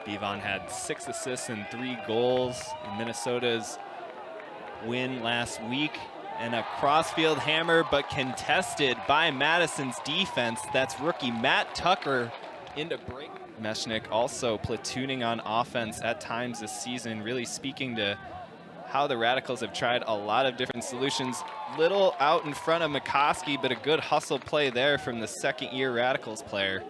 Bevon had 6 assists and 3 goals in Minnesota's win last week. And a crossfield hammer, but contested by Madison's defense. That's rookie Matt Tucker into break. Mechanix also platooning on offense at times this season, really speaking to how the Radicals have tried a lot of different solutions. Little out in front of McCoskey, but a good hustle play there from the second-year Radicals player.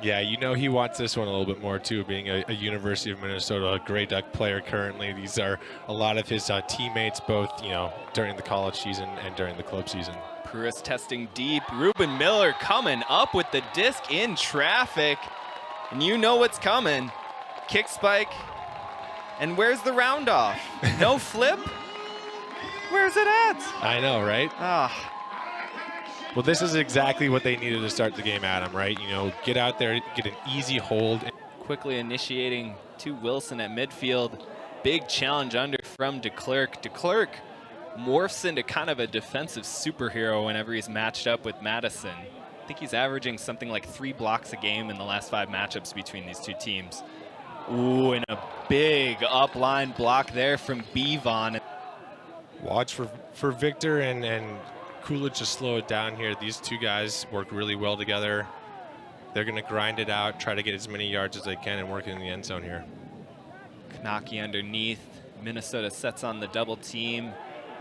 Yeah, you know he wants this one a little bit more too, being a University of Minnesota Grey Duck player currently. These are a lot of his teammates, both during the college season and during the club season. Pruis testing deep. Ruben Miller coming up with the disc in traffic. And you know what's coming. Kick spike. And where's the round off? No flip? Where's it at? I know, right? Ah. Well, this is exactly what they needed to start the game, Adam, right? Get out there, get an easy hold. Quickly initiating to Wilson at midfield. Big challenge under from DeClercq. DeClercq morphs into kind of a defensive superhero whenever he's matched up with Madison. I think he's averaging something like 3 blocks a game in the last 5 matchups between these two teams. Ooh, and a big upline block there from Bevon. Watch for Victor and Coolidge to slow it down here. These two guys work really well together. They're going to grind it out, try to get as many yards as they can and work in the end zone here. Kanaki underneath. Minnesota sets on the double team.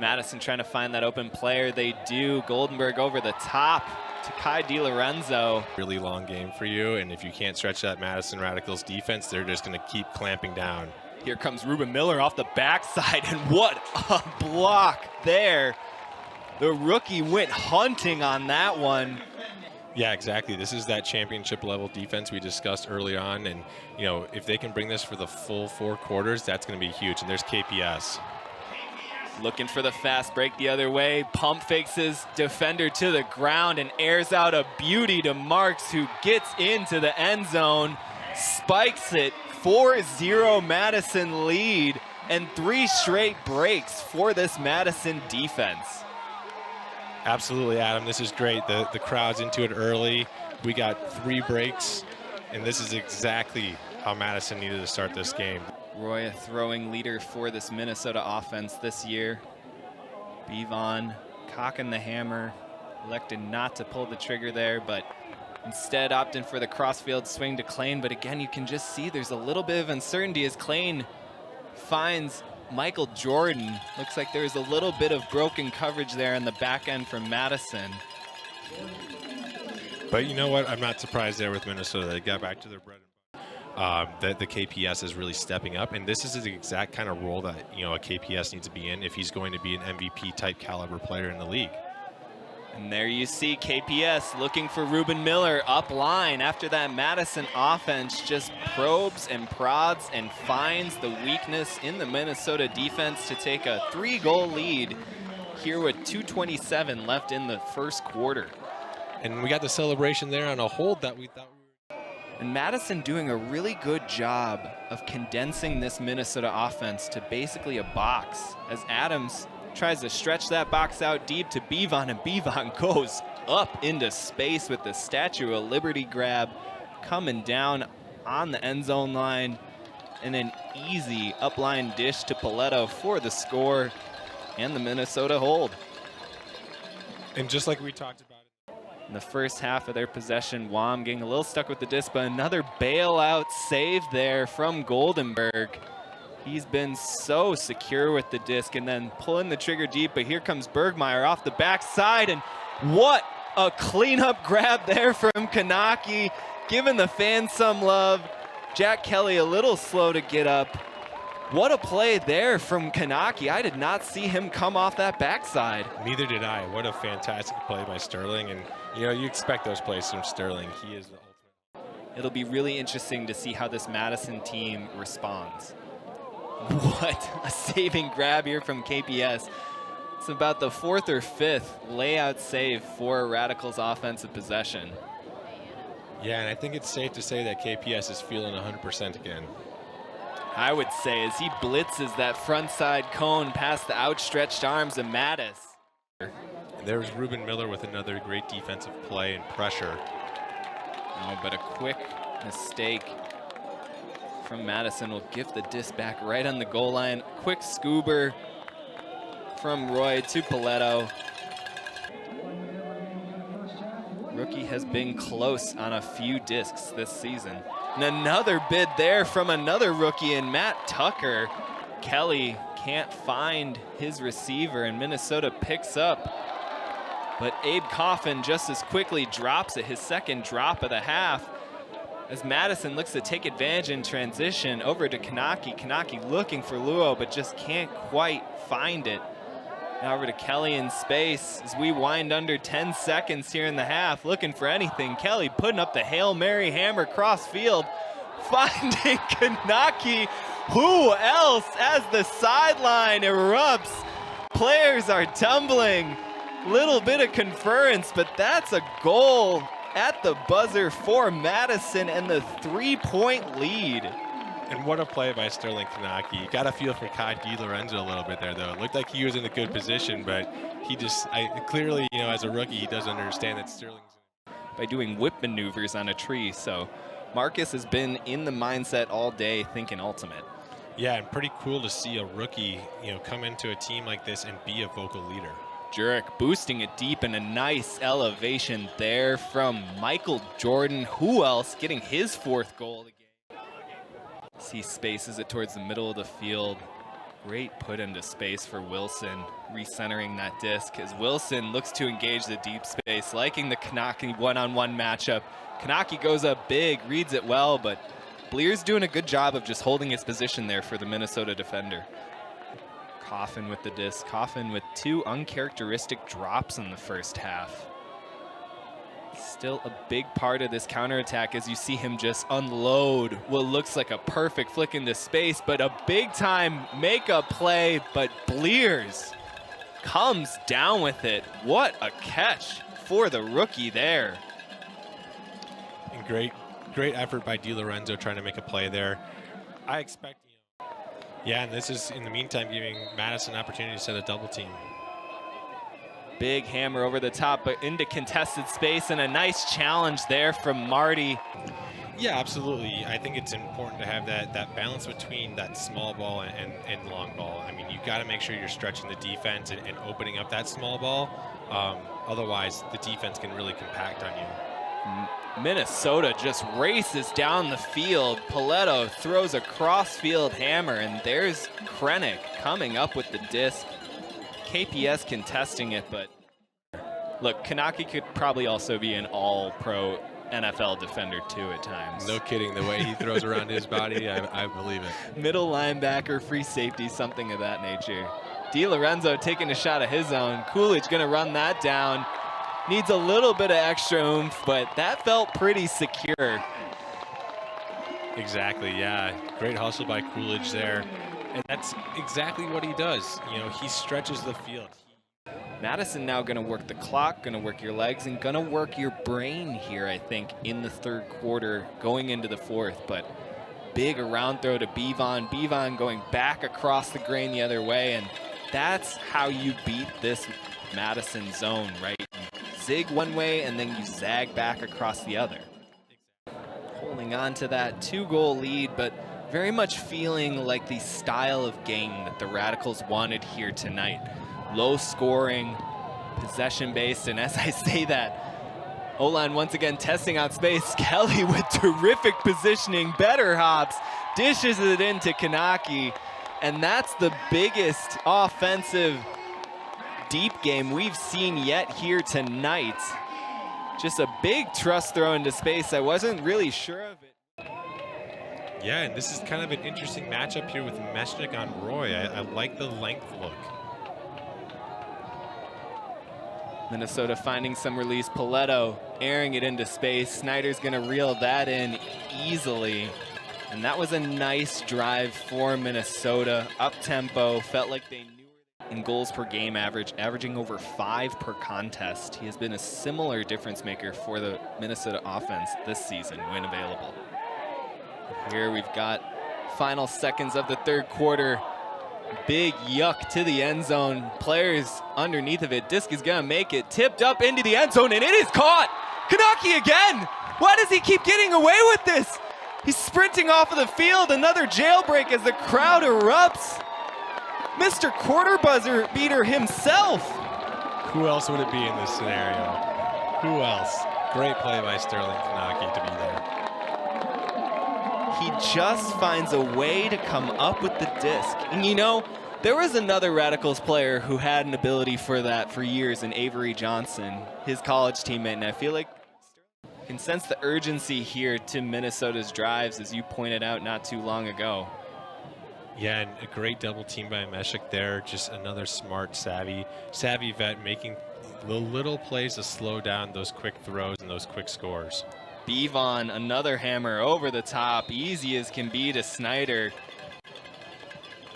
Madison trying to find that open player. They do. Goldenberg over the top to Kai DiLorenzo. Really long game for you, and if you can't stretch that Madison Radicals defense, they're just going to keep clamping down. Here comes Ruben Miller off the backside, and what a block there. The rookie went hunting on that one. Yeah, exactly. This is that championship level defense we discussed early on. And, if they can bring this for the full 4 quarters, that's going to be huge. And there's KPS. Looking for the fast break the other way. Pump fakes his defender to the ground and airs out a beauty to Marks, who gets into the end zone, spikes it. 4-0 Madison lead, and 3 straight breaks for this Madison defense. Absolutely, Adam. This is great. The crowd's into it early. We got 3 breaks, and this is exactly how Madison needed to start this game. Roy, a throwing leader for this Minnesota offense this year. Bevon cocking the hammer, elected not to pull the trigger there, but instead opting for the crossfield swing to Klain. But again, you can just see there's a little bit of uncertainty as Klain finds Michael Jordan. Looks like there's a little bit of broken coverage there in the back end from Madison. But you know what? I'm not surprised there with Minnesota. They got back to their bread and butter. The KPS is really stepping up, and this is the exact kind of role that a KPS needs to be in if he's going to be an MVP type caliber player in the league. And there you see KPS looking for Ruben Miller up line after that Madison offense just probes and prods and finds the weakness in the Minnesota defense to take a 3-goal lead here with 2:27 left in the first quarter. And we got the celebration there on a hold that we thought we were. And Madison doing a really good job of condensing this Minnesota offense to basically a box as Adams tries to stretch that box out deep to Bevon, and Bevon goes up into space with the Statue of Liberty grab, coming down on the end zone line, and an easy upline dish to Paletto for the score and the Minnesota hold. And just like we talked about in the first half of their possession, Wam getting a little stuck with the disc, but another bailout save there from Goldenberg. He's been so secure with the disc and then pulling the trigger deep, but here comes Bergmeyer off the backside, and what a cleanup grab there from Kanaki, giving the fans some love. Jack Kelly a little slow to get up. What a play there from Kanaki. I did not see him come off that backside. Neither did I. What a fantastic play by Sterling, and you expect those plays from Sterling. He is the ultimate. It'll be really interesting to see how this Madison team responds. What a saving grab here from KPS. It's about the 4th or 5th layout save for Radicals offensive possession. Yeah, and I think it's safe to say that KPS is feeling 100% again. I would say as he blitzes that front side cone past the outstretched arms of Mattis. And there's Ruben Miller with another great defensive play and pressure. Oh, but a quick mistake from Madison will give the disc back right on the goal line. Quick scoober from Roy to Paletto. Rookie has been close on a few discs this season. And another bid there from another rookie in Matt Tucker. Kelly can't find his receiver, and Minnesota picks up. But Abe Coffin just as quickly drops it, his second drop of the half, as Madison looks to take advantage in transition over to Kanaki. Kanaki looking for Luo, but just can't quite find it. Now over to Kelly in space as we wind under 10 seconds here in the half, looking for anything. Kelly putting up the Hail Mary hammer cross field, finding Kanaki. Who else as the sideline erupts? Players are tumbling. Little bit of conference, but that's a goal at the buzzer for Madison and the 3-point lead. And what a play by Sterling Kanaki. You got to feel for Kai DiLorenzo a little bit there, though. It looked like he was in a good position, but he just, clearly, you know, as a rookie, he doesn't understand that Sterling's by doing whip maneuvers on a tree. So Marcus has been in the mindset all day thinking ultimate. Yeah, and pretty cool to see a rookie, you know, come into a team like this and be a vocal leader. Jurek boosting it deep and a nice elevation there from Michael Jordan. Who else getting his 4th goal of the game? He spaces it towards the middle of the field. Great put into space for Wilson, recentering that disc as Wilson looks to engage the deep space, liking the Kanaki one-on-one matchup. Kanaki goes up big, reads it well, but Bleer's doing a good job of just holding his position there for the Minnesota defender. Coffin with the disc. Coffin with 2 uncharacteristic drops in the first half. Still a big part of this counterattack as you see him just unload what looks like a perfect flick into space, but a big time makeup play, but Bleers comes down with it. What a catch for the rookie there. And great effort by DiLorenzo trying to make a play there. I expect, yeah, and this is in the meantime giving Madison an opportunity to set a double team. Big hammer over the top, but into contested space, and a nice challenge there from Marty. Yeah, absolutely. I think it's important to have that balance between that small ball and long ball. I mean, you got to make sure you're stretching the defense and opening up that small ball. Otherwise, the defense can really compact on you. Minnesota just races down the field. Paletto throws a cross-field hammer, and there's Krennic coming up with the disc. KPS contesting it, but look, Kanaki could probably also be an all-pro NFL defender too at times. No kidding, the way he throws around his body, I believe it. Middle linebacker, free safety, something of that nature. DiLorenzo taking a shot of his own. Coolidge gonna run that down. Needs a little bit of extra oomph, but that felt pretty secure. Exactly, yeah. Great hustle by Coolidge there. And that's exactly what he does. You know, he stretches the field. Madison now going to work the clock, going to work your legs, and going to work your brain here, I think, in the 3rd quarter, going into the 4th. But big around throw to Bevan. Bevan going back across the grain the other way, and that's how you beat this Madison zone, right? You zig one way, and then you zag back across the other. Holding on to that 2-goal lead, but very much feeling like the style of game that the Radicals wanted here tonight. Low scoring, possession based, and as I say that, O-line once again testing out space. Kelly with terrific positioning, better hops, dishes it into Kanaki, and that's the biggest offensive deep game we've seen yet here tonight. Just a big trust throw into space. I wasn't really sure of it. Yeah, and this is kind of an interesting matchup here with Mechanix on Roy. I like the length look. Minnesota finding some release. Paletto airing it into space. Snyder's going to reel that in easily. And that was a nice drive for Minnesota. Up-tempo, felt like they knew it. In goals per game average, averaging over 5 per contest. He has been a similar difference maker for the Minnesota offense this season when available. Here we've got final seconds of the 3rd quarter. Big yuck to the end zone. Players underneath of it. Disc is gonna make it. Tipped up into the end zone, and it is caught. Kanaki again. Why does he keep getting away with this? He's sprinting off of the field. Another jailbreak as the crowd erupts. Mr. Quarter Buzzer Beater himself. Who else would it be in this scenario? Who else? Great play by Sterling Kanaki to be there. He just finds a way to come up with the disc. And you know, there was another Radicals player who had an ability for that for years in Avery Johnson, his college teammate, and I feel like you can sense the urgency here to Minnesota's drives, as you pointed out not too long ago. Yeah, and a great double team by Mechanix there. Just another smart, savvy vet making the little plays to slow down those quick throws and those quick scores. Bevon, another hammer over the top, easy as can be to Snyder.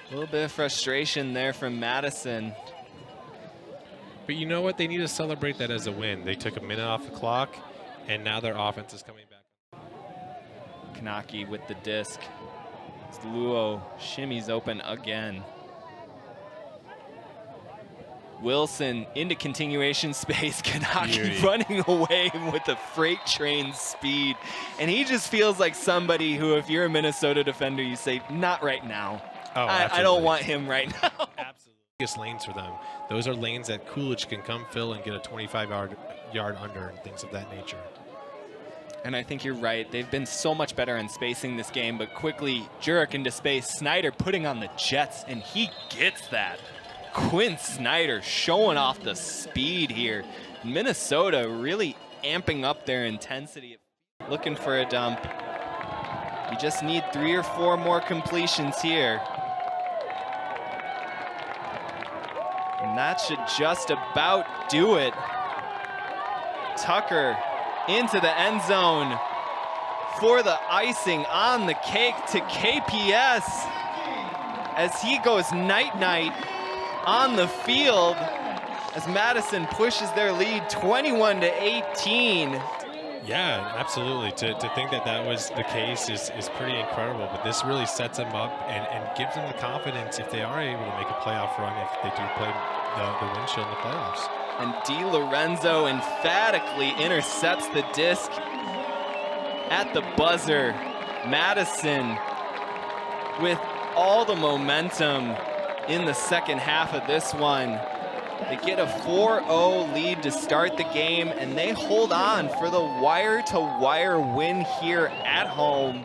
A little bit of frustration there from Madison. But you know what? They need to celebrate that as a win. They took a minute off the clock, and now their offense is coming back. Kanaki with the disc. Luo shimmies open again. Wilson into continuation space. Kanaki running away with the freight train speed. And he just feels like somebody who, if you're a Minnesota defender, you say, not right now. Oh, I don't want him right now. Absolutely. Biggest lanes for them. Those are lanes that Coolidge can come fill and get a 25-yard under and things of that nature. And I think you're right. They've been so much better in spacing this game, but quickly Jurek into space. Snyder putting on the jets, and he gets that. Quinn Snyder showing off the speed here. Minnesota really amping up their intensity. Looking for a dump. You just need 3 or 4 more completions here. And that should just about do it. Tucker into the end zone for the icing on the cake to KPS as he goes night-night on the field as Madison pushes their lead 21-18. Yeah, absolutely. To think that that was the case is pretty incredible, but this really sets them up and gives them the confidence if they are able to make a playoff run, if they do play the windshield in the playoffs. And DiLorenzo emphatically intercepts the disc at the buzzer. Madison with all the momentum in the second half of this one. They get a 4-0 lead to start the game, and they hold on for the wire-to-wire win here at home.